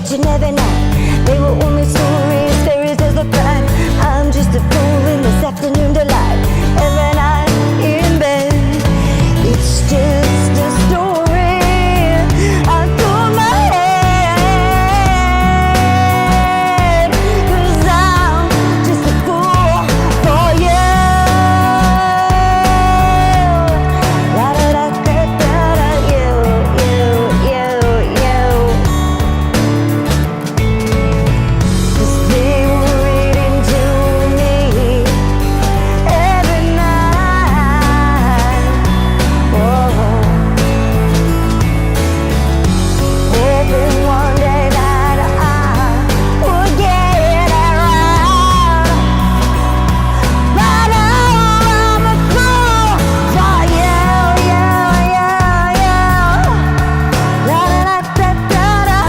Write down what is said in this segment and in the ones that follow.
each and every night. They were only stories, fairy tales of pride. I'm just a fool in this afternoon delight. Every night in bed, it's just a story I told my head. 'Cause I'm just a fool for you. La-da-da-da-da-da, you. 'Cause they were reading to me every night. Whoa. Hoping one day that I would get it right. But now I'm a fool for you. La-da-da-da-da-da.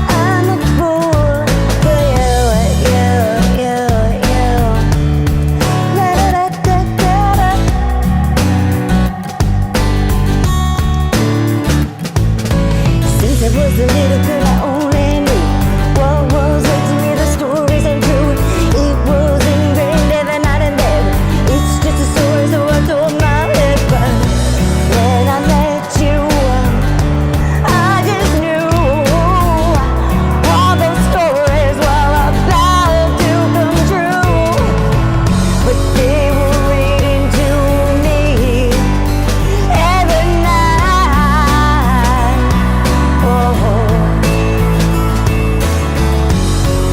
I'm a fool for you. La-da-da-da-da-da. Since I was a little girl, I only knew what was it to me, the stories and truth. It was ingrained every night and day. It's just a story, so I told my head. But when I met you, I just knew all those stories were about to come true. But they were reading to me every night.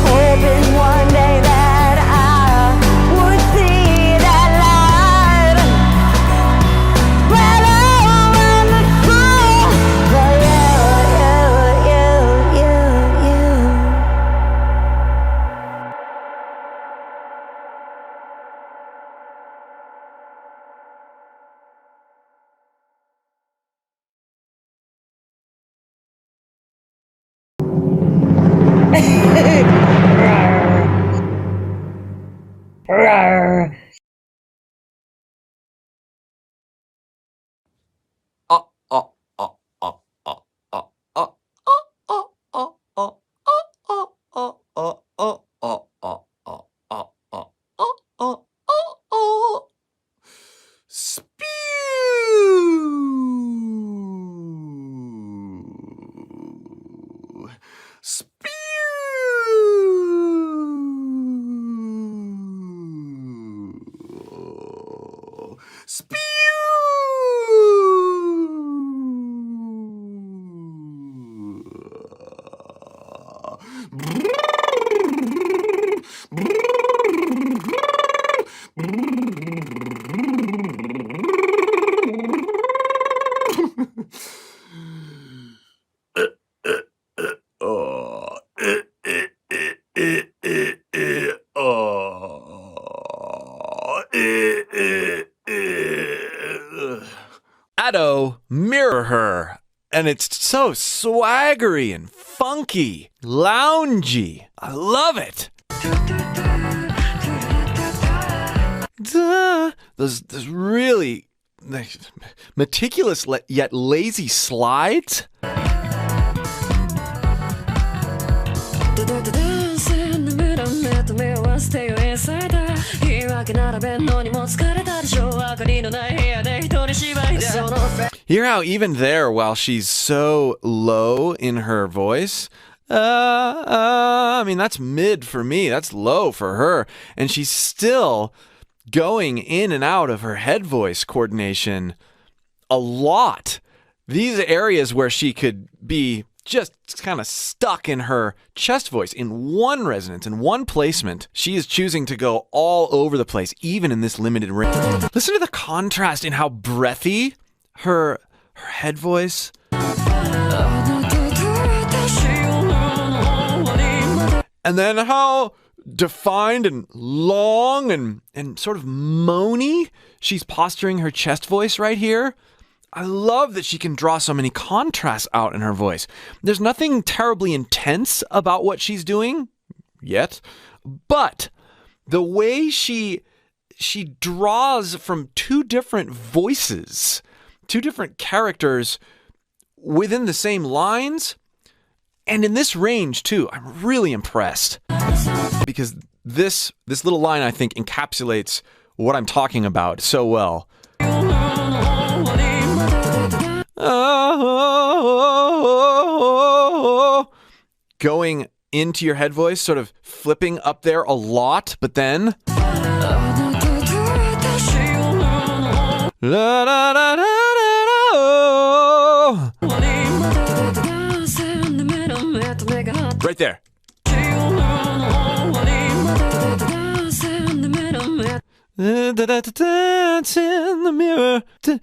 Hoping one day that I would see that light. Well, I'm a fool for you. Addo, mirror her. And it's so swaggery and funky, loungy. I love it. Those really meticulous yet lazy slides. Hear how even there, while she's so low in her voice, I mean, that's mid for me. That's low for her. And she's still going in and out of her head voice coordination a lot. These areas where she could be just kind of stuck in her chest voice in one resonance, in one placement, she is choosing to go all over the place, even in this limited range. Listen to the contrast in how breathy her head voice. And then how defined and long and sort of moany she's posturing her chest voice right here. I love that she can draw so many contrasts out in her voice. There's nothing terribly intense about what she's doing yet, but the way she draws from two different voices, two different characters within the same lines and in this range too. I'm really impressed because this little line, I think, encapsulates what I'm talking about so well. Going into your head voice, sort of flipping up there a lot, but then right there. Dance in the mirror. Dance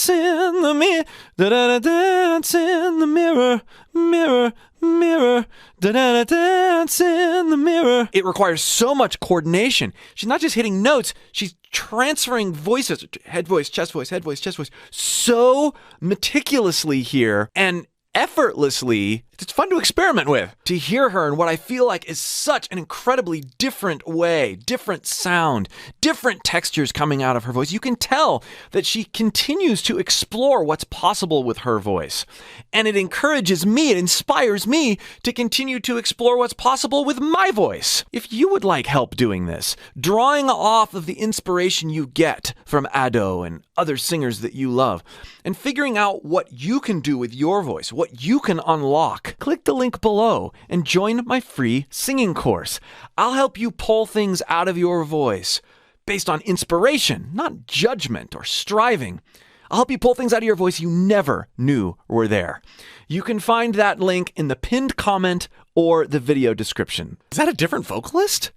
in the mirror. Dance in the mirror. Mirror, mirror. Dance in the mirror. It requires so much coordination. She's not just hitting notes, she's transferring voices, head voice, chest voice, head voice, chest voice, so meticulously here and effortlessly. It's fun to experiment with, to hear her in what I feel like is such an incredibly different way, different sound, different textures coming out of her voice. You can tell that she continues to explore what's possible with her voice. And it encourages me, it inspires me to continue to explore what's possible with my voice. If you would like help doing this, drawing off of the inspiration you get from Ado and other singers that you love, and figuring out what you can do with your voice, what you can unlock, click the link below and join my free singing course. I'll help you pull things out of your voice based on inspiration, not judgment or striving. I'll help you pull things out of your voice you never knew were there. You can find that link in the pinned comment or the video description. Is that a different vocalist?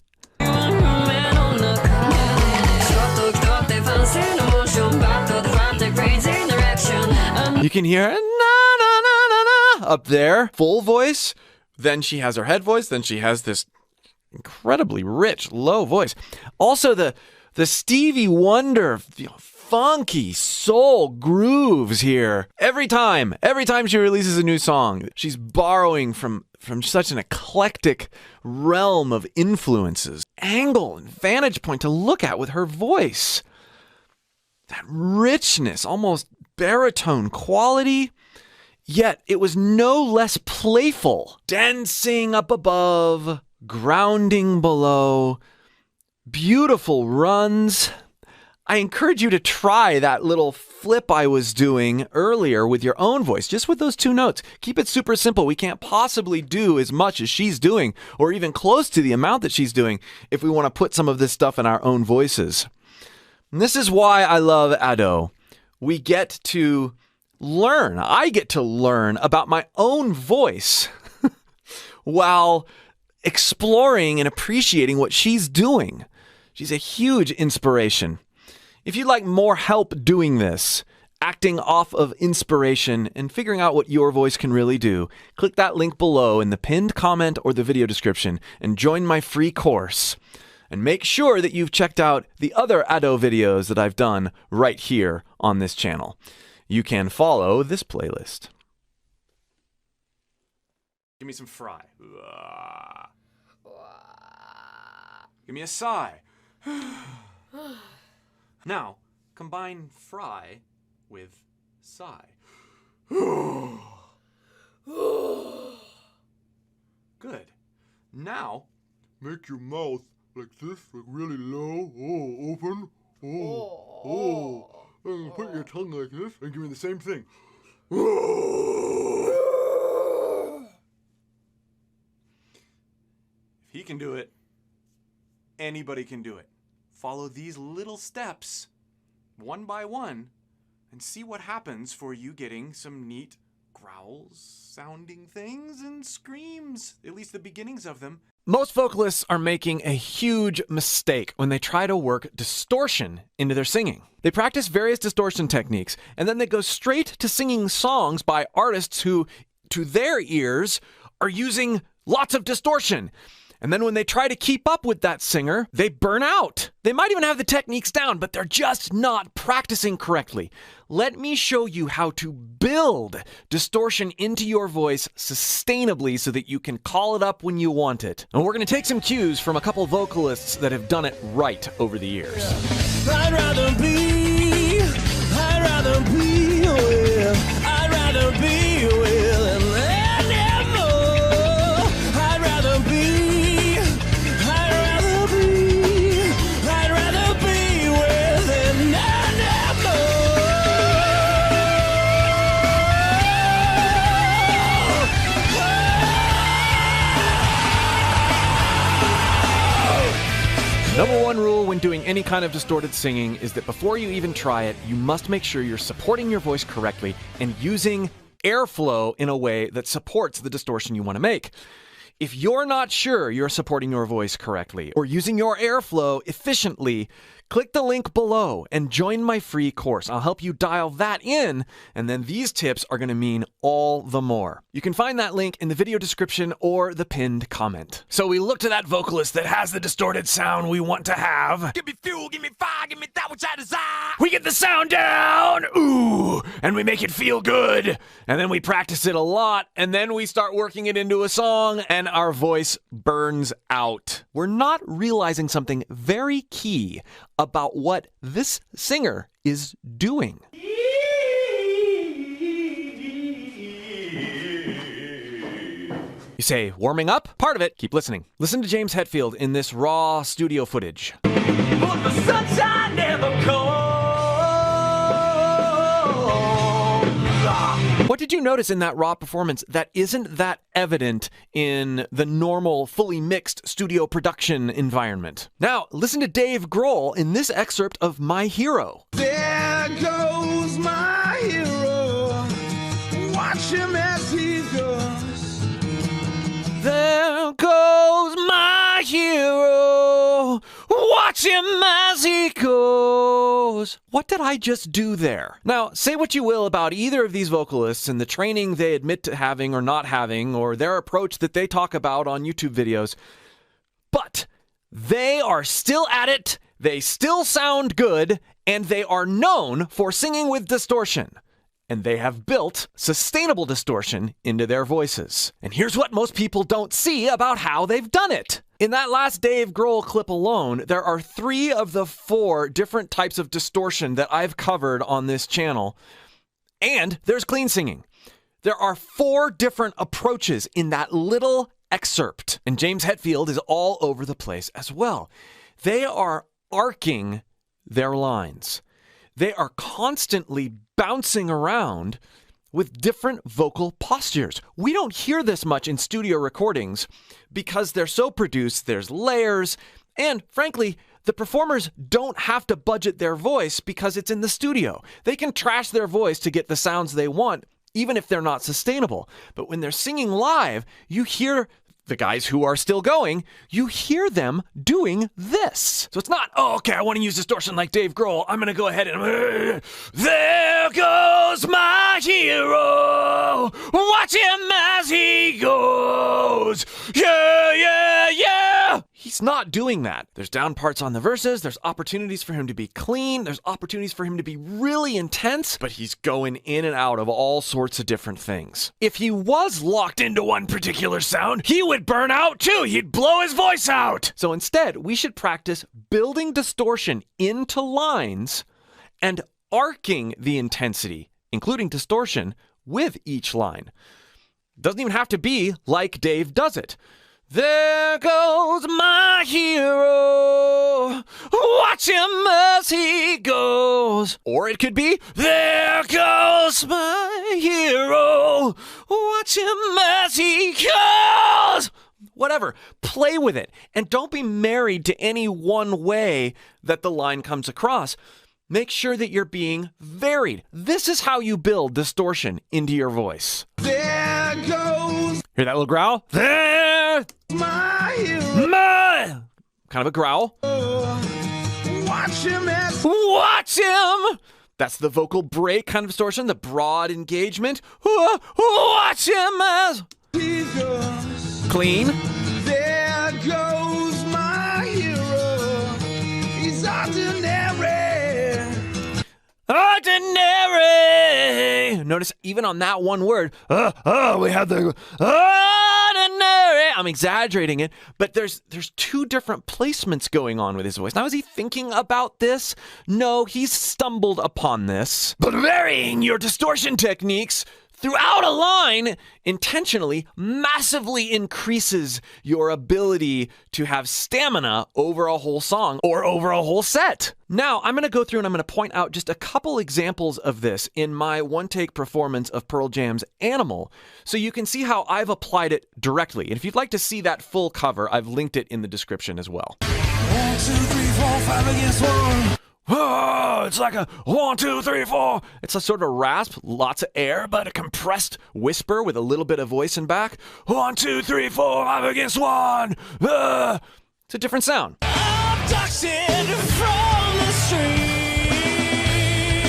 You can hear na na na na na up there, full voice. Then she has her head voice. Then she has this incredibly rich low voice. Also the Stevie Wonder, funky soul grooves here. Every time she releases a new song, she's borrowing from such an eclectic realm of influences, angle and vantage point to look at with her voice. That richness, almost baritone quality, yet it was no less playful. Dancing up above, grounding below, beautiful runs. I encourage you to try that little flip I was doing earlier with your own voice, just with those two notes. Keep it super simple. We can't possibly do as much as she's doing, or even close to the amount that she's doing, if we want to put some of this stuff in our own voices. And this is why I love Ado. We get to learn. I get to learn about my own voice while exploring and appreciating what she's doing. She's a huge inspiration. If you'd like more help doing this, acting off of inspiration and figuring out what your voice can really do, click that link below in the pinned comment or the video description and join my free course. And make sure that you've checked out the other Ado videos that I've done right here on this channel. You can follow this playlist. Give me some fry. Give me a sigh. Now, combine fry with sigh. Good. Now, make your mouth like this, like really low, open, and put your tongue like this, and give me the same thing. If he can do it, anybody can do it. Follow these little steps, one by one, and see what happens for you getting some neat growls, sounding things, and screams, at least the beginnings of them. Most vocalists are making a huge mistake when they try to work distortion into their singing. They practice various distortion techniques, and then they go straight to singing songs by artists who, to their ears, are using lots of distortion. And then when they try to keep up with that singer, they burn out. They might even have the techniques down, but they're just not practicing correctly. Let me show you how to build distortion into your voice sustainably so that you can call it up when you want it. And we're going to take some cues from a couple vocalists that have done it right over the years. I'd rather be when doing any kind of distorted singing is that before you even try it, you must make sure you're supporting your voice correctly and using airflow in a way that supports the distortion you want to make. If you're not sure you're supporting your voice correctly or using your airflow efficiently, click the link below and join my free course. I'll help you dial that in, and then these tips are going to mean all the more. You can find that link in the video description or the pinned comment. So we look to that vocalist that has the distorted sound we want to have. Give me fuel, give me fire, give me that which I desire. We get the sound down, ooh, and we make it feel good. And then we practice it a lot, and then we start working it into a song, and our voice burns out. We're not realizing something very key about what this singer is doing. You say, warming up? Part of it. Keep listening. Listen to James Hetfield in this raw studio footage. But the sunshine never comes. What did you notice in that raw performance that isn't that evident in the normal, fully mixed studio production environment? Now, listen to Dave Grohl in this excerpt of My Hero. There goes my hero. Watch him as he goes. There goes my hero. Watch him as he goes. What did I just do there? Now, say what you will about either of these vocalists and the training they admit to having or not having, or their approach that they talk about on YouTube videos, but they are still at it, they still sound good, and they are known for singing with distortion. And they have built sustainable distortion into their voices. And here's what most people don't see about how they've done it. In that last Dave Grohl clip alone, there are 3 of the 4 different types of distortion that I've covered on this channel. And there's clean singing. There are 4 different approaches in that little excerpt. And James Hetfield is all over the place as well. They are arcing their lines. They are constantly bouncing around with different vocal postures. We don't hear this much in studio recordings because they're so produced, there's layers, and frankly, the performers don't have to budget their voice because it's in the studio. They can trash their voice to get the sounds they want, even if they're not sustainable. But when they're singing live, you hear the guys who are still going, you hear them doing this. So it's not, oh, okay, I want to use distortion like Dave Grohl. I'm going to go ahead and, there goes my hero. Watch him as he goes. Yeah, yeah, yeah. He's not doing that. There's down parts on the verses. There's opportunities for him to be clean. There's opportunities for him to be really intense, but he's going in and out of all sorts of different things. If he was locked into one particular sound, he would burn out too. He'd blow his voice out. So instead, we should practice building distortion into lines and arcing the intensity, including distortion, with each line. Doesn't even have to be like Dave does it. There goes my hero. Watch him as he goes. Or it could be, there goes my hero. Watch him as he goes. Whatever. Play with it. And don't be married to any one way that the line comes across. Make sure that you're being varied. This is how you build distortion into your voice. There goes. Hear that little growl? There. My hero. My. Kind of a growl. Watch him as. Watch him. That's the vocal break kind of distortion, the broad engagement. Watch him as. He goes. Clean. There goes my hero. He's ordinary. Ordinary. Notice even on that one word, we have the ordinary. I'm exaggerating it, but there's 2 different placements going on with his voice. Now, is he thinking about this? No, he's stumbled upon this. But varying your distortion techniques throughout a line intentionally massively increases your ability to have stamina over a whole song or over a whole set. Now, I'm going to go through and I'm going to point out just a couple examples of this in my one-take performance of Pearl Jam's Animal, so you can see how I've applied it directly. And if you'd like to see that full cover, I've linked it in the description as well. 1, 2, 3, 4, 5 against 1. Oh, it's like a 1, 2, 3, 4. It's a sort of rasp, lots of air, but a compressed whisper with a little bit of voice in back. 1, 2, 3, 4, 5 against 1. It's a different sound. Abducted from the street.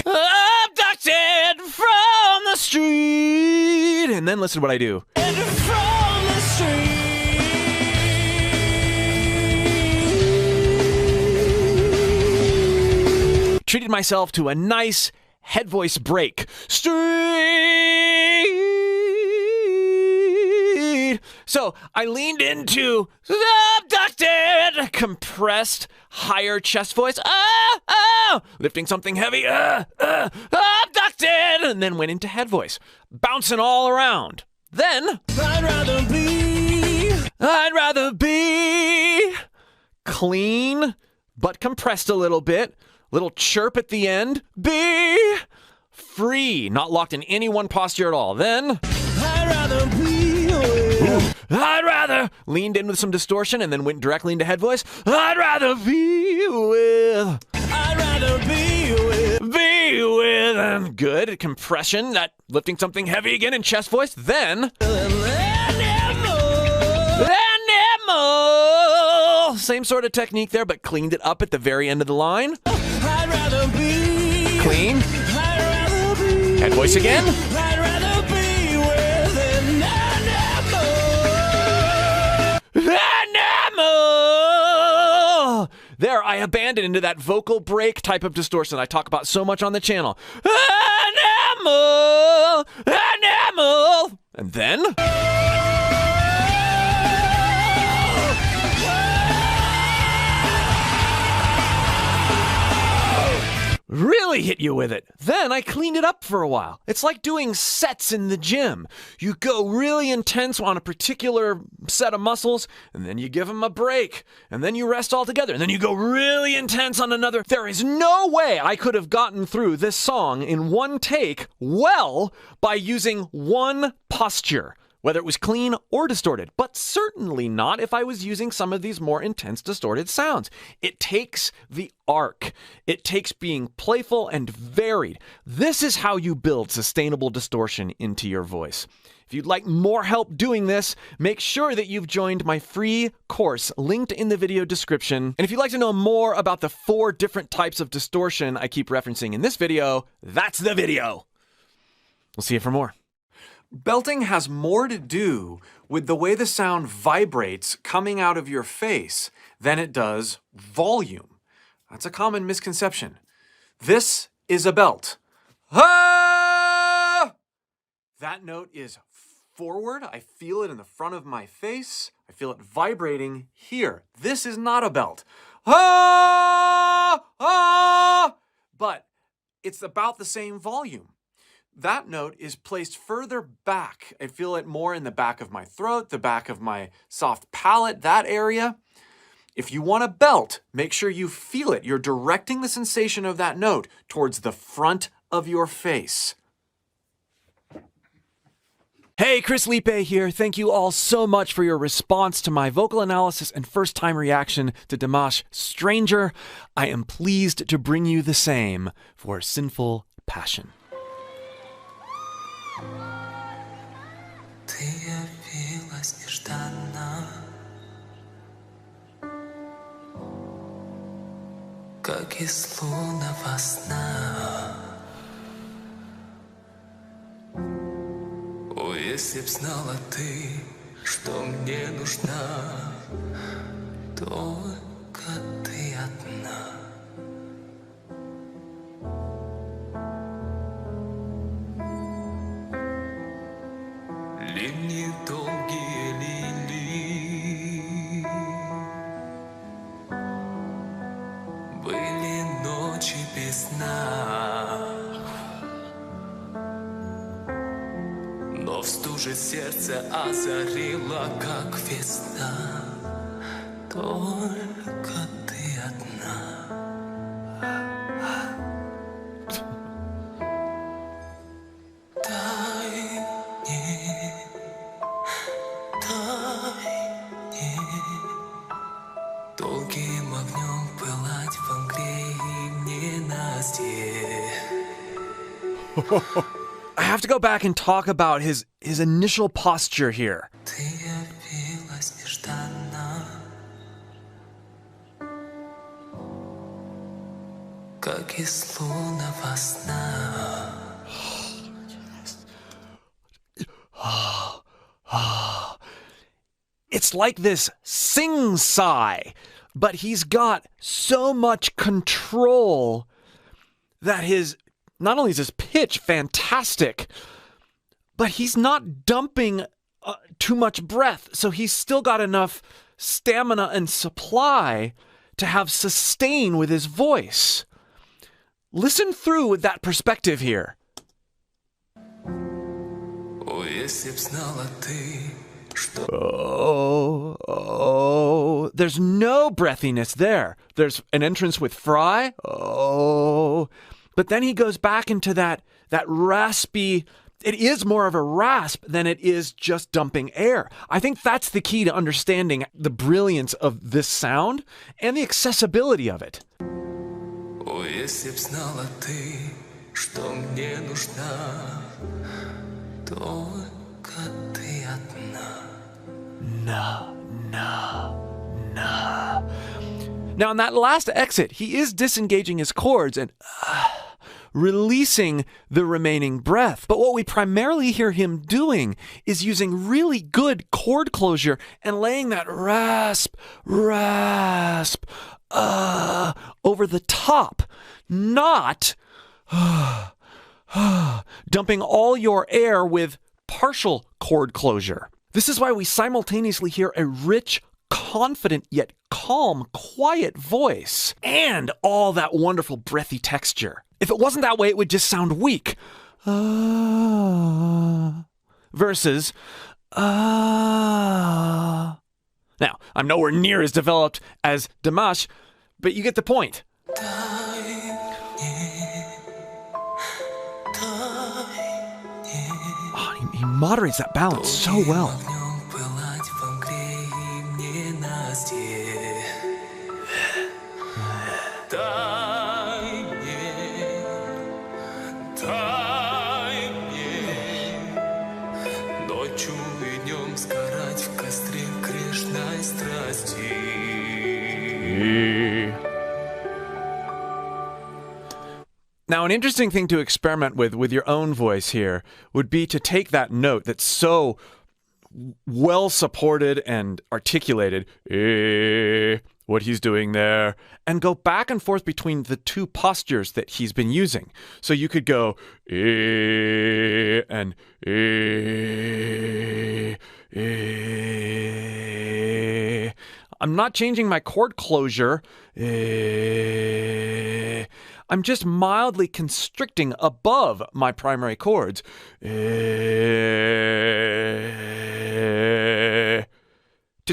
Abducted from the street. And then listen to what I do. From the street. Treated myself to a nice head voice break. Street. So I leaned into abducted, compressed, higher chest voice. Lifting something heavy. Abducted, and then went into head voice, bouncing all around. Then I'd rather be clean, but compressed a little bit. Little chirp at the end. Be free, not locked in any one posture at all. Then I'd rather leaned in with some distortion and then went directly into head voice. I'd rather be with. And good compression, that lifting something heavy again in chest voice. Then same sort of technique there, but cleaned it up at the very end of the line. I'd rather be clean. I'd rather be head voice again. I'd rather be with an animal. There, I abandoned into that vocal break type of distortion I talk about so much on the channel. Animal. And then really hit you with it. Then I cleaned it up for a while. It's like doing sets in the gym. You go really intense on a particular set of muscles, and then you give them a break, and then you rest altogether, and then you go really intense on another. There is no way I could have gotten through this song in one take well by using one posture, whether it was clean or distorted, but certainly not if I was using some of these more intense distorted sounds. It takes the arc. It takes being playful and varied. This is how you build sustainable distortion into your voice. If you'd like more help doing this, make sure that you've joined my free course linked in the video description. And if you'd like to know more about the 4 different types of distortion I keep referencing in this video, that's the video. We'll see you for more. Belting has more to do with the way the sound vibrates coming out of your face than it does volume. That's a common misconception. This is a belt. Ah! That note is forward. I feel it in the front of my face. I feel it vibrating here. This is not a belt. Ah! Ah! But it's about the same volume. That note is placed further back. I feel it more in the back of my throat, the back of my soft palate, that area. If you want a belt, make sure you feel it. You're directing the sensation of that note towards the front of your face. Hey, Chris Liepe here. Thank you all so much for your response to my vocal analysis and first-time reaction to Dimash Stranger. I am pleased to bring you the same for Sinful Passion. Ты явилась нежданно, как из лунного сна. О, если б знала ты, что мне нужна, только ты одна. Линии долгие лилии, были ночи без сна, но в стуже сердце озарило, как весна, только ты одна. Долгим огнем пылает I have to go back and talk about his initial posture here. Ты явилась нежданно, как из лунного сна. It's like this sing sigh, but he's got so much control that not only is his pitch fantastic, but he's not dumping too much breath. So he's still got enough stamina and supply to have sustain with his voice. Listen through with that perspective here. О, если б знала ты, что Oh, there's no breathiness there. There's an entrance with Fry. Oh, but then he goes back into that raspy. It is more of a rasp than it is just dumping air. I think that's the key to understanding the brilliance of this sound and the accessibility of it. О, если б знала ты, что мне нужна, только ты одна. Now, in that last exit, he is disengaging his chords and releasing the remaining breath. But what we primarily hear him doing is using really good chord closure and laying that rasp over the top, not dumping all your air with partial chord closure. This is why we simultaneously hear a rich, confident yet calm, quiet voice and all that wonderful breathy texture. If it wasn't that way, it would just sound weak. Versus Now, I'm nowhere near as developed as Dimash, but you get the point. Oh, he moderates that balance so well. Now, an interesting thing to experiment with your own voice here would be to take that note that's so well supported and articulated, what he's doing there, and go back and forth between the two postures that he's been using. So you could go and I'm not changing my chord closure. I'm just mildly constricting above my primary chords to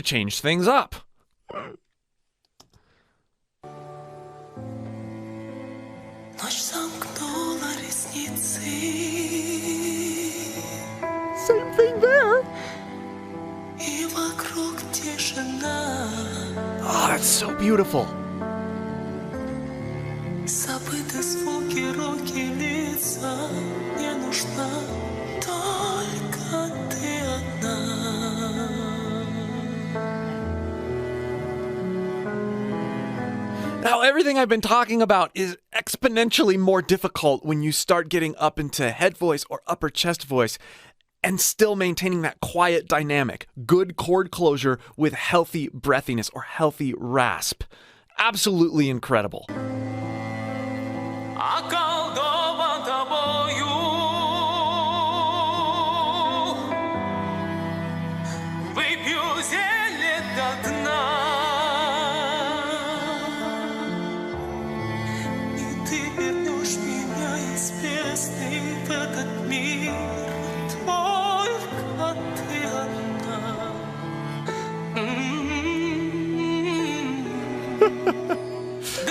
change things up. Same thing there. Oh, that's so beautiful. Now, everything I've been talking about is exponentially more difficult when you start getting up into head voice or upper chest voice and still maintaining that quiet dynamic, good chord closure with healthy breathiness or healthy rasp. Absolutely incredible.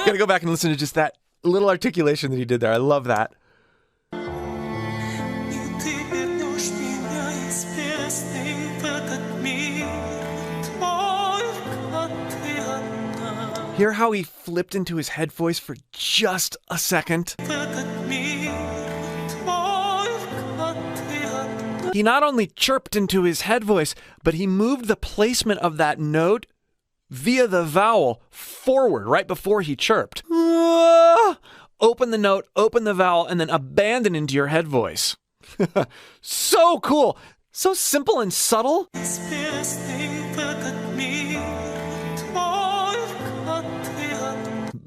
Gotta go back and listen to just that little articulation that he did there. I love that. Hear how he flipped into his head voice for just a second? He not only chirped into his head voice, but he moved the placement of that note via the vowel forward right before he chirped. Open the note, open the vowel, and then abandon into your head voice. So cool. So simple and subtle.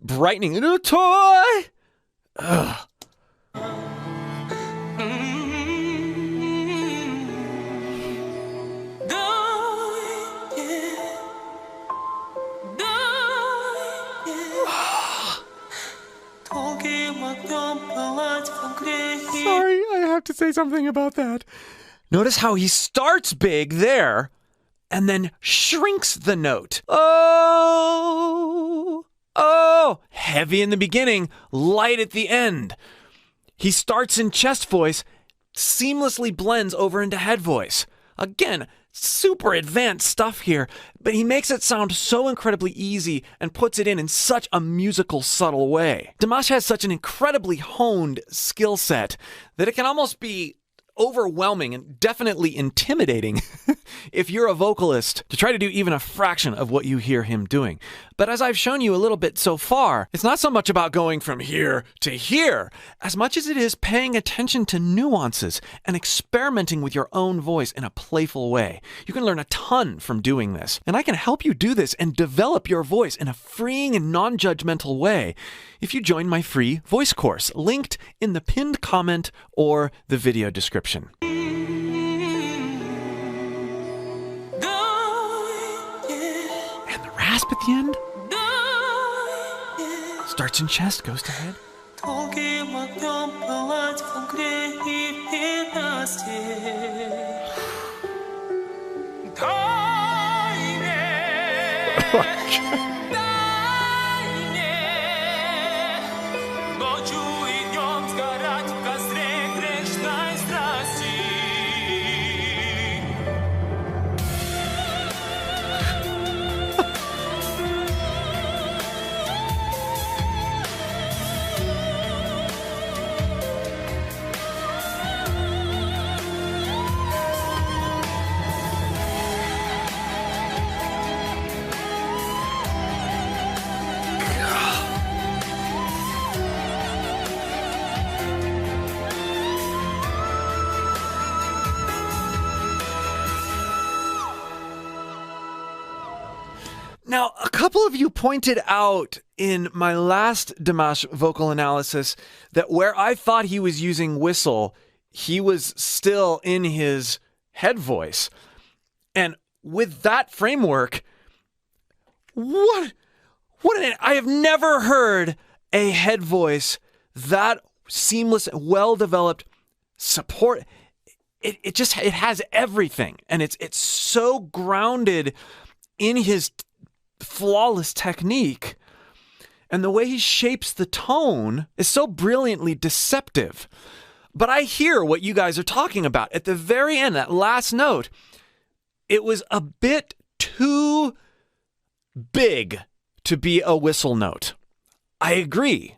Brightening into a toy. Ugh. Sorry, I have to say something about that. Notice how he starts big there and then shrinks the note. Oh, heavy in the beginning, light at the end. He starts in chest voice, seamlessly blends over into head voice. Again, super advanced stuff here, but he makes it sound so incredibly easy and puts it in such a musical, subtle way. Dimash has such an incredibly honed skill set that it can almost be overwhelming and definitely intimidating if you're a vocalist to try to do even a fraction of what you hear him doing. But as I've shown you a little bit so far, it's not so much about going from here to here as much as it is paying attention to nuances and experimenting with your own voice in a playful way. You can learn a ton from doing this, and I can help you do this and develop your voice in a freeing and non-judgmental way if you join my free voice course, linked in the pinned comment or the video description. And the rasp at the end starts in chest, goes to head. Now, a couple of you pointed out in my last Dimash vocal analysis that where I thought he was using whistle, he was still in his head voice. And with that framework, I have never heard a head voice that seamless, well-developed support. It has everything, and it's so grounded in his flawless technique, and the way he shapes the tone is so brilliantly deceptive. But I hear what you guys are talking about. At the very end, that last note, it was a bit too big to be a whistle note. I agree.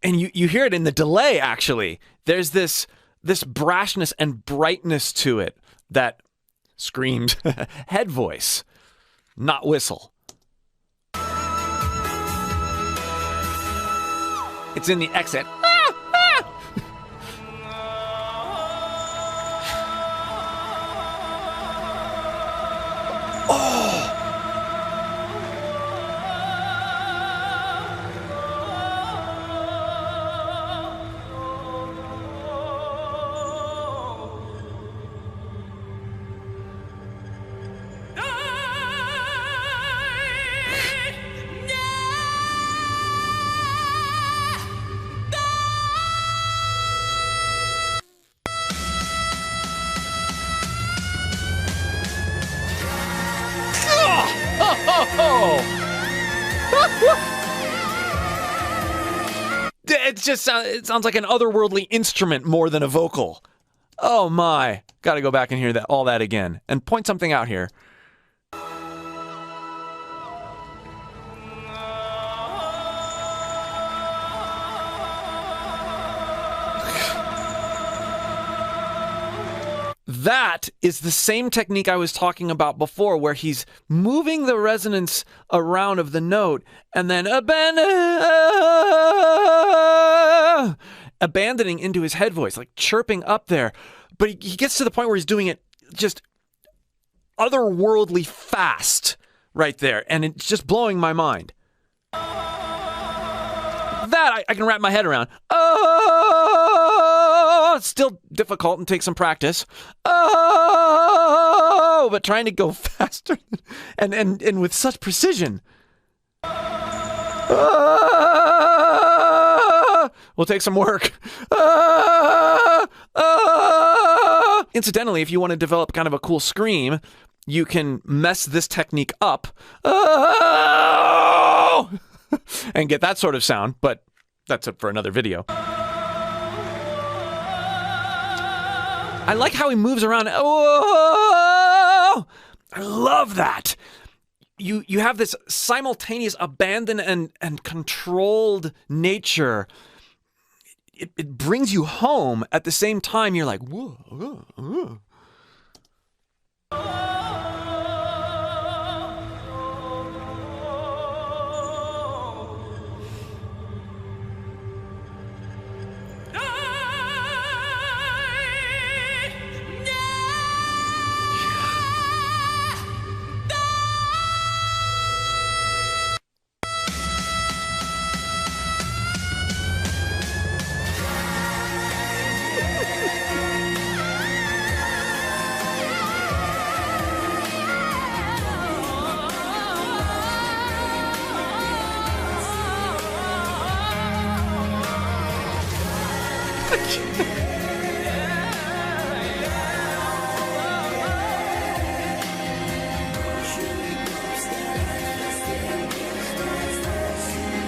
And you hear it in the delay, actually. There's this brashness and brightness to it that screams head voice, not whistle. It's in the exit. It sounds like an otherworldly instrument more than a vocal. Oh my. Gotta go back and hear all that again. And point something out here. That is the same technique I was talking about before, where he's moving the resonance around of the note and then abandoning into his head voice, like chirping up there. But he gets to the point where he's doing it just otherworldly fast right there, and it's just blowing my mind. That I can wrap my head around. Oh, it's still difficult and takes some practice. Oh, but trying to go faster and with such precision. Will take some work. Incidentally, if you want to develop kind of a cool scream, you can mess this technique up. And get that sort of sound, but that's it for another video. I like how he moves around. Oh, I love that. You have this simultaneous abandon and controlled nature. It brings you home at the same time. You're like, whoa, whoa, whoa.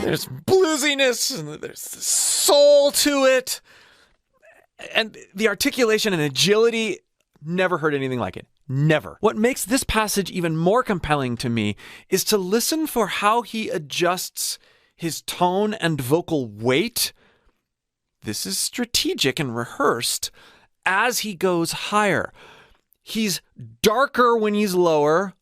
There's bluesiness and there's soul to it. And the articulation and agility, never heard anything like it. Never. What makes this passage even more compelling to me is to listen for how he adjusts his tone and vocal weight. This is strategic and rehearsed as he goes higher. He's darker when he's lower,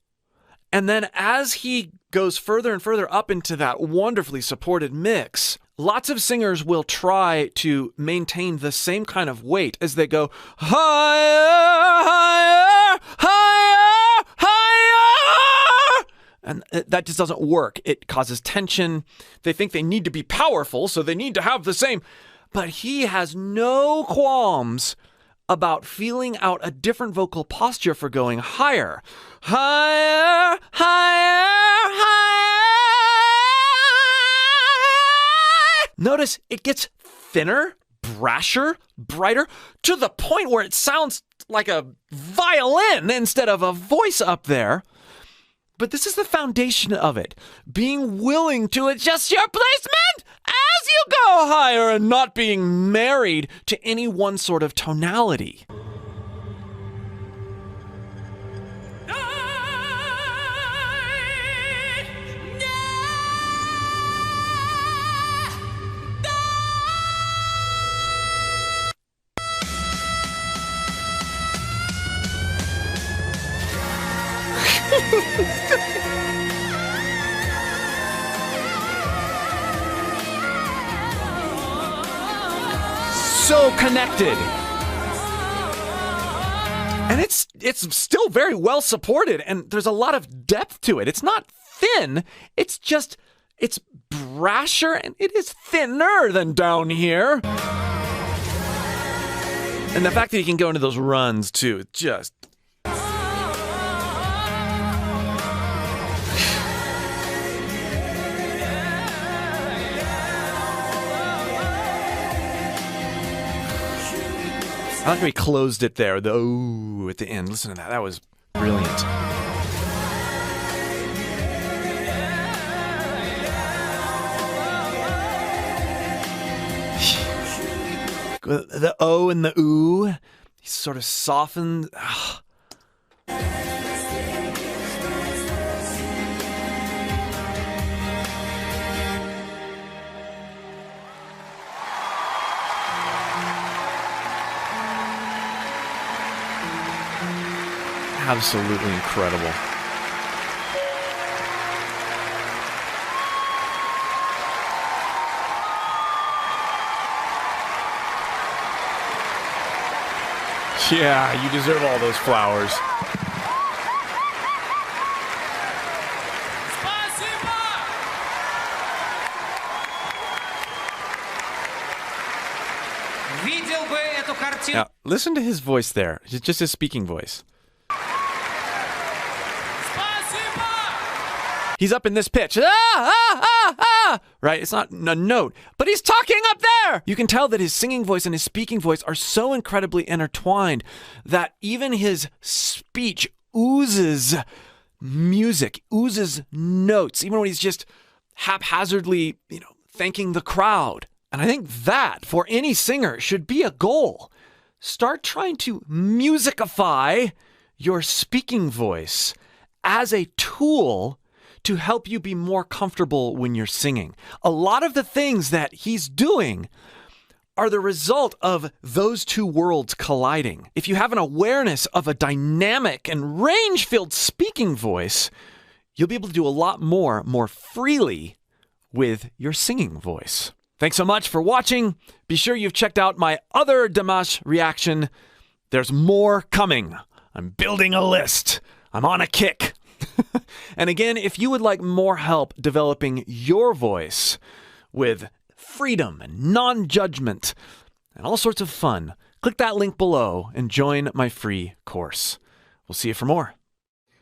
and then as he goes further and further up into that wonderfully supported mix, lots of singers will try to maintain the same kind of weight as they go higher, higher, higher, higher. And that just doesn't work. It causes tension. They think they need to be powerful, so they need to have the same. But he has no qualms about feeling out a different vocal posture for going higher. Higher, higher, higher. Notice it gets thinner, brasher, brighter, to the point where it sounds like a violin instead of a voice up there. But this is the foundation of it. Being willing to adjust your placement as you go higher and not being married to any one sort of tonality. So connected. And it's still very well supported, and there's a lot of depth to it. It's not thin, it's brasher, and it is thinner than down here. And the fact that he can go into those runs too, just I like how he closed it there, the ooh at the end. Listen to that. That was brilliant. The O and the ooh, he sort of softened. absolutely incredible. Yeah, you deserve all those flowers. Now, listen to his voice there. It's just his speaking voice. He's up in this pitch. Right? It's not a note, but he's talking up there. You can tell that his singing voice and his speaking voice are so incredibly intertwined that even his speech oozes music, oozes notes, even when he's just haphazardly, thanking the crowd. And I think that, for any singer, should be a goal. Start trying to musicify your speaking voice as a tool to help you be more comfortable when you're singing. A lot of the things that he's doing are the result of those two worlds colliding. If you have an awareness of a dynamic and range-filled speaking voice, you'll be able to do a lot more freely with your singing voice. Thanks so much for watching. Be sure you've checked out my other Dimash reaction. There's more coming. I'm building a list. I'm on a kick. And again, if you would like more help developing your voice with freedom and non-judgment and all sorts of fun, click that link below and join my free course. We'll see you for more.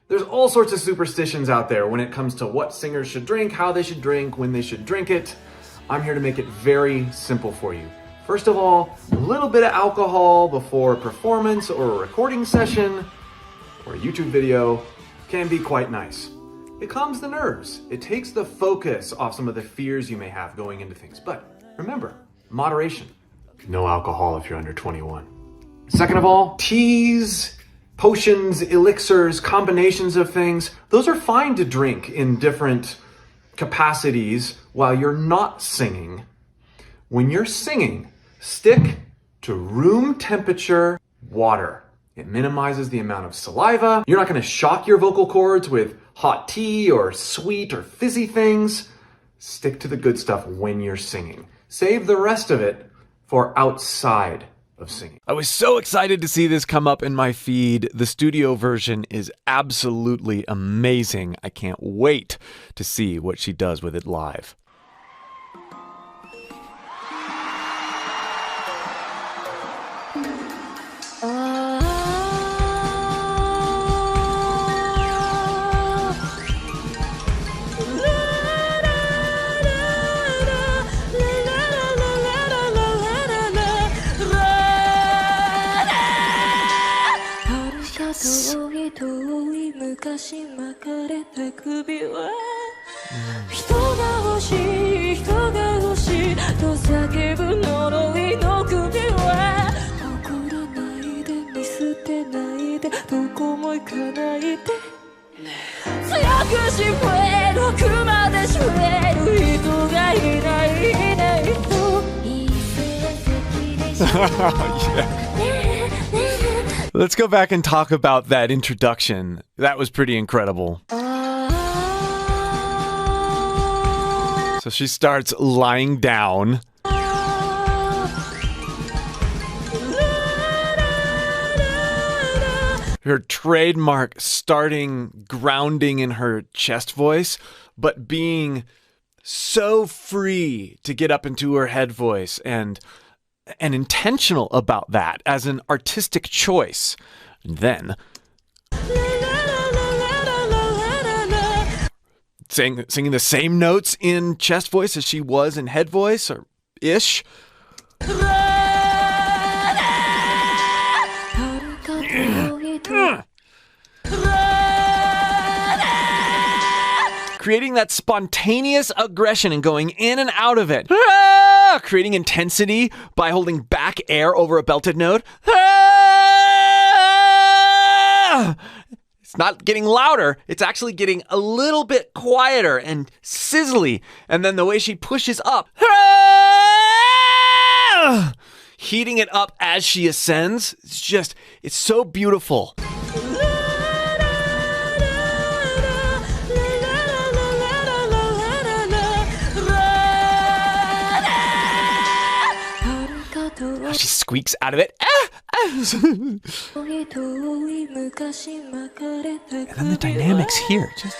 There's all sorts of superstitions out there when it comes to what singers should drink, how they should drink, when they should drink it. I'm here to make it very simple for you. First of all, a little bit of alcohol before a performance or a recording session or a YouTube video can be quite nice. It calms the nerves. It takes the focus off some of the fears you may have going into things. But remember, moderation. No alcohol if you're under 21. Second of all, teas, potions, elixirs, combinations of things, those are fine to drink in different capacities while you're not singing. When you're singing, stick to room temperature water. It minimizes the amount of saliva. You're not going to shock your vocal cords with hot tea or sweet or fizzy things. Stick to the good stuff when you're singing. Save the rest of it for outside of singing. I was so excited to see this come up in my feed. The studio version is absolutely amazing. I can't wait to see what she does with it live. Let's go back and talk about that introduction. That was pretty incredible. So she starts lying down. Her trademark starting grounding in her chest voice, but being so free to get up into her head voice and intentional about that as an artistic choice. And then singing the same notes in chest voice as she was in head voice, or ish. Creating that spontaneous aggression and going in and out of it. Creating intensity by holding back air over a belted note. It's not getting louder. It's actually getting a little bit quieter and sizzly. And then the way she pushes up, heating it up as she ascends. It's so beautiful. squeaks out of it. And then the dynamics here. Just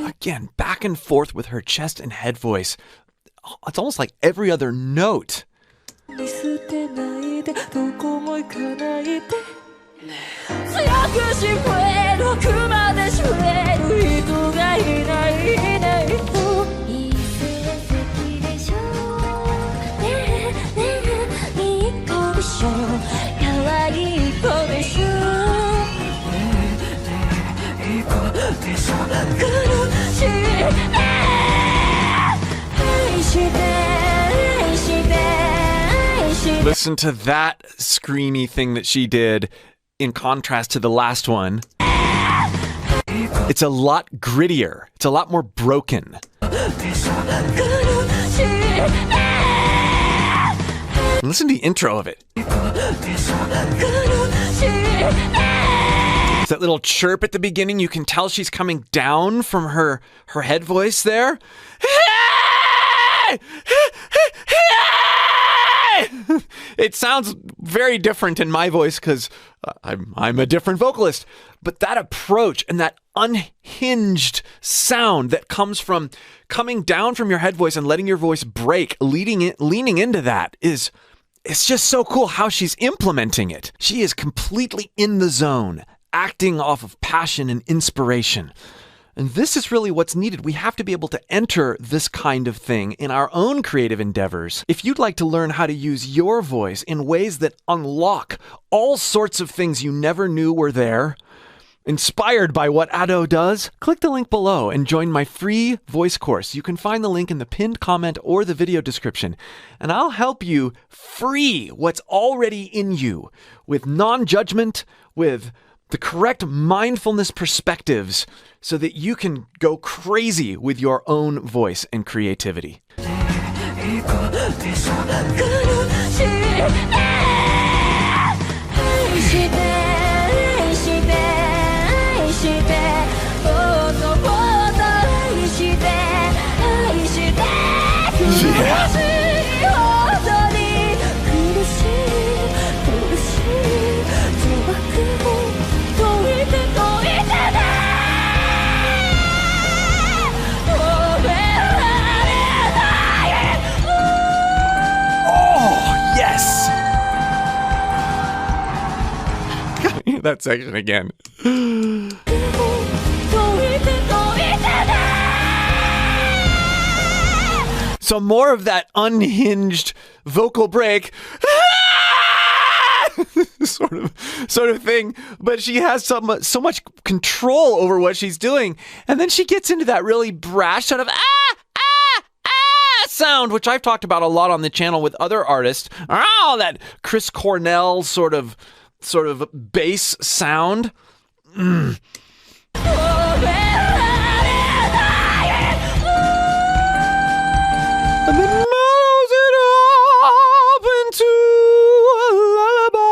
again, back and forth with her chest and head voice. It's almost like every other note. Listen to that screamy thing that she did in contrast to the last one. It's a lot grittier. It's a lot more broken. Listen to the intro of it. It's that little chirp at the beginning. You can tell she's coming down from her head voice there. It sounds very different in my voice because I'm a different vocalist. But that approach and that unhinged sound that comes from coming down from your head voice and letting your voice break, leaning into that it's just so cool how she's implementing it. She is completely in the zone, acting off of passion and inspiration. And this is really what's needed. We have to be able to enter this kind of thing in our own creative endeavors. If you'd like to learn how to use your voice in ways that unlock all sorts of things you never knew were there, inspired by what Ado does, click the link below and join my free voice course. You can find the link in the pinned comment or the video description. And I'll help you free what's already in you with non-judgment, with the correct mindfulness perspectives so that you can go crazy with your own voice and creativity. That section again. So more of that unhinged vocal break sort of thing, but she has so much control over what she's doing, and then she gets into that really brash sort of sound, which I've talked about a lot on the channel with other artists. That Chris Cornell sort of bass sound. And then mows it up into a lullaby.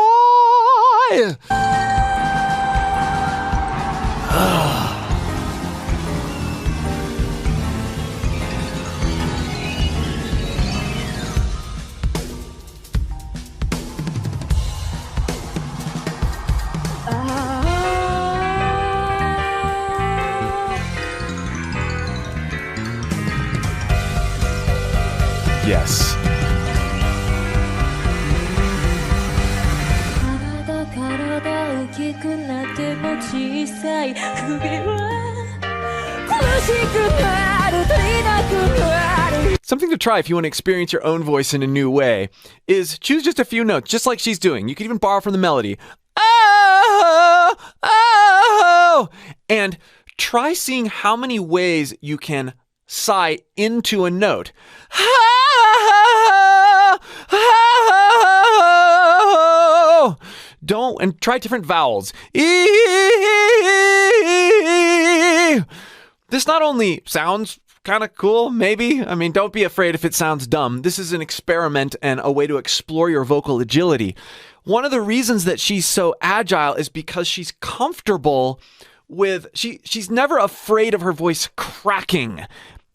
Yes. Something to try if you want to experience your own voice in a new way is choose just a few notes, just like she's doing. You can even borrow from the melody. Oh, oh, and try seeing how many ways you can sigh into a note. And try different vowels. This not only sounds kind of cool, maybe. I mean, don't be afraid if it sounds dumb. This is an experiment and a way to explore your vocal agility. One of the reasons that she's so agile is because she's comfortable with she's never afraid of her voice cracking.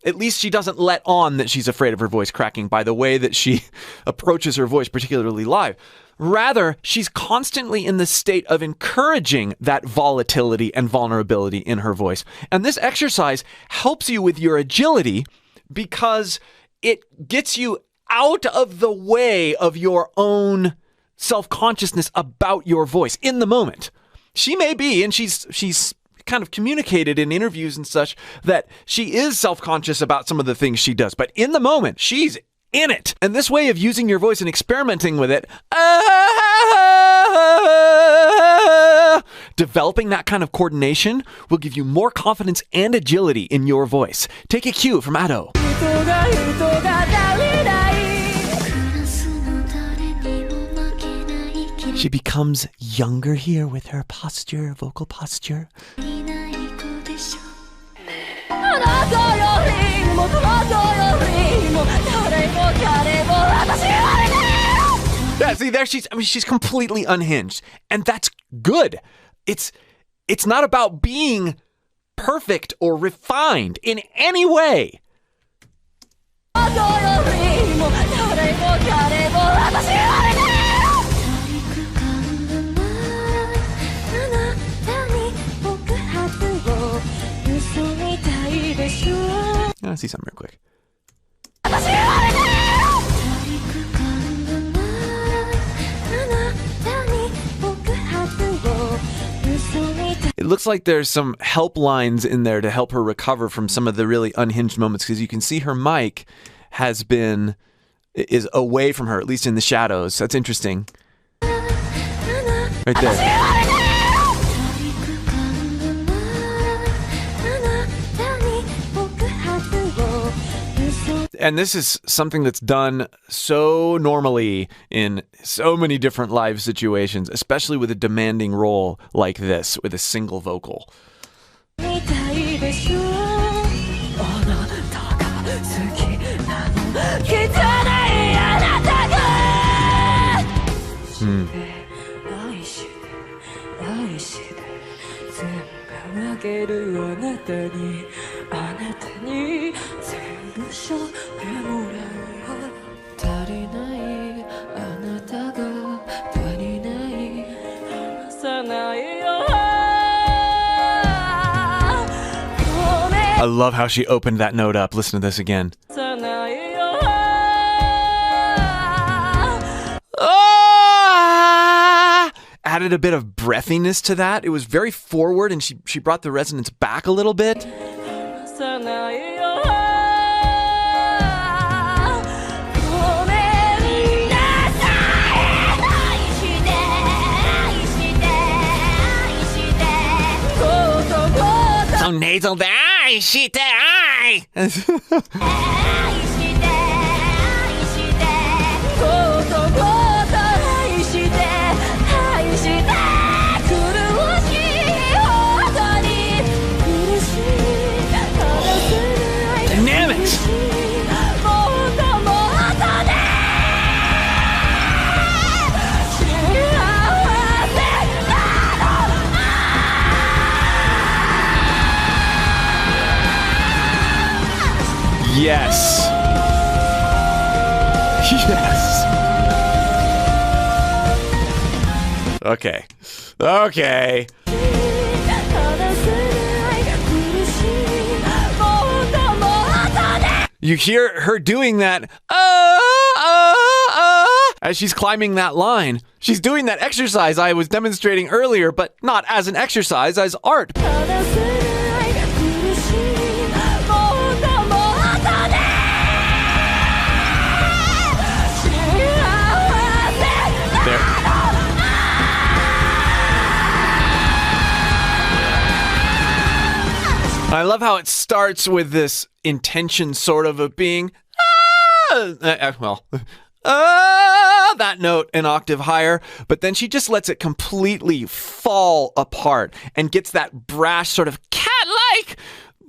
At least she doesn't let on that she's afraid of her voice cracking by the way that she approaches her voice, particularly live. Rather, she's constantly in the state of encouraging that volatility and vulnerability in her voice. And this exercise helps you with your agility because it gets you out of the way of your own self-consciousness about your voice in the moment. She may be, and she's kind of communicated in interviews and such, that she is self-conscious about some of the things she does. But in the moment, she's in it. And this way of using your voice and experimenting with it, developing that kind of coordination will give you more confidence and agility in your voice. Take a cue from Ado. She becomes younger here with her posture, vocal posture. Yeah, see there she's completely unhinged. And that's good. It's not about being perfect or refined in any way. I want to see something real quick. It looks like there's some help lines in there to help her recover from some of the really unhinged moments, because you can see her mic is away from her, at least in the shadows. That's interesting. Right there. And this is something that's done so normally in so many different live situations, especially with a demanding role like this, with a single vocal. I love how she opened that note up. Listen to this again. Added a bit of breathiness to that. It was very forward, and she brought the resonance back a little bit. So nasal there. Dynamics. Yes. Yes. Okay. You hear her doing that as she's climbing that line. She's doing that exercise I was demonstrating earlier, but not as an exercise, as art. I love how it starts with this intention sort of being, that note an octave higher, but then she just lets it completely fall apart and gets that brash sort of cat-like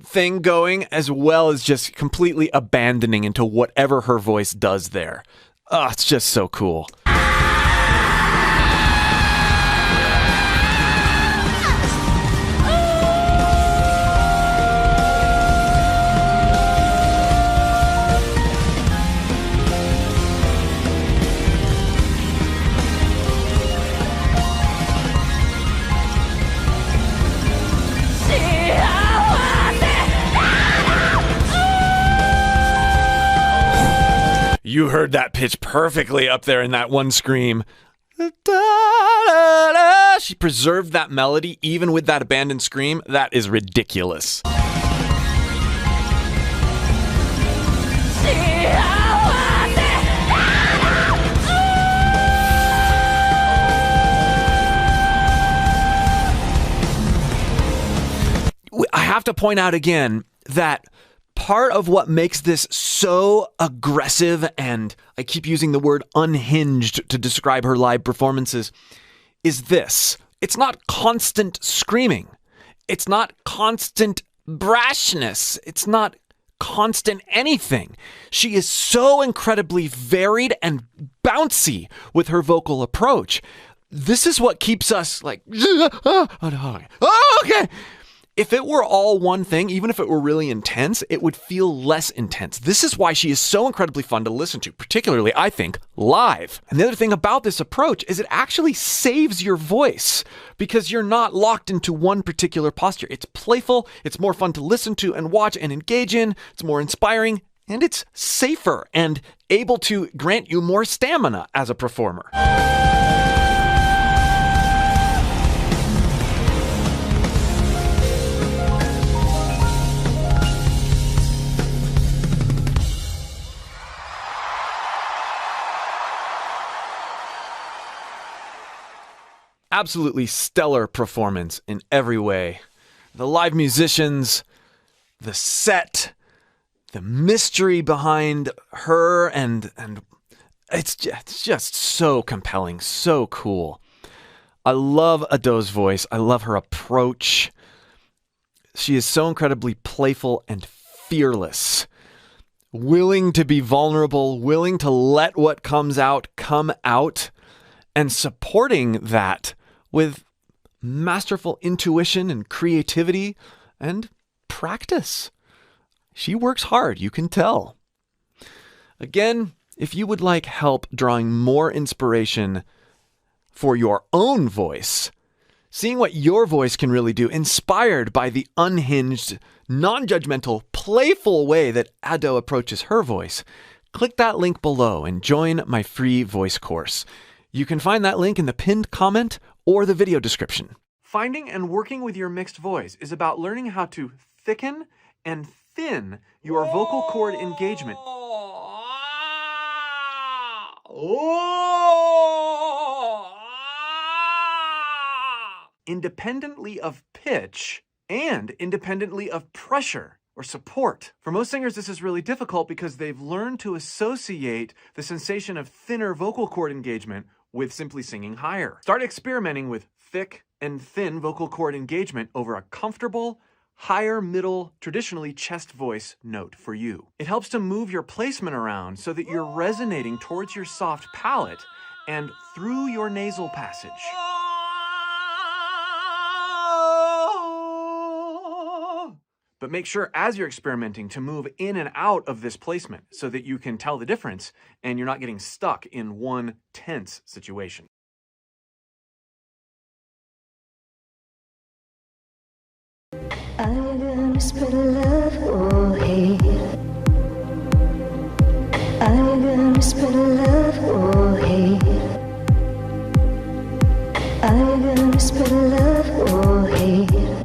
thing going, as well as just completely abandoning into whatever her voice does there. Oh, it's just so cool. You heard that pitch perfectly up there in that one scream. She preserved that melody even with that abandoned scream. That is ridiculous. I have to point out again that part of what makes this so aggressive, and I keep using the word unhinged to describe her live performances, is this. It's not constant screaming. It's not constant brashness. It's not constant anything. She is so incredibly varied and bouncy with her vocal approach. This is what keeps us like, okay. If it were all one thing, even if it were really intense, it would feel less intense. This is why she is so incredibly fun to listen to, particularly, I think, live. And the other thing about this approach is it actually saves your voice because you're not locked into one particular posture. It's playful, it's more fun to listen to and watch and engage in, it's more inspiring, and it's safer and able to grant you more stamina as a performer. Absolutely stellar performance in every way. The live musicians, the set, the mystery behind her, and it's just so compelling, so cool. I love Ado's voice. I love her approach. She is so incredibly playful and fearless, willing to be vulnerable, willing to let what comes out come out, and supporting that with masterful intuition and creativity and practice. She works hard, you can tell. Again, if you would like help drawing more inspiration for your own voice, seeing what your voice can really do, inspired by the unhinged, non-judgmental, playful way that Ado approaches her voice, click that link below and join my free voice course. You can find that link in the pinned comment or the video description. Finding and working with your mixed voice is about learning how to thicken and thin your vocal cord engagement. Independently of pitch and independently of pressure or support. For most singers, this is really difficult because they've learned to associate the sensation of thinner vocal cord engagement with simply singing higher. Start experimenting with thick and thin vocal cord engagement over a comfortable, higher, middle, traditionally chest voice note for you. It helps to move your placement around so that you're resonating towards your soft palate and through your nasal passage. But make sure as you're experimenting to move in and out of this placement so that you can tell the difference and you're not getting stuck in one tense situation. Are you gonna spread love or hate? Are you gonna spread love or hate? Are you gonna spread love or hate?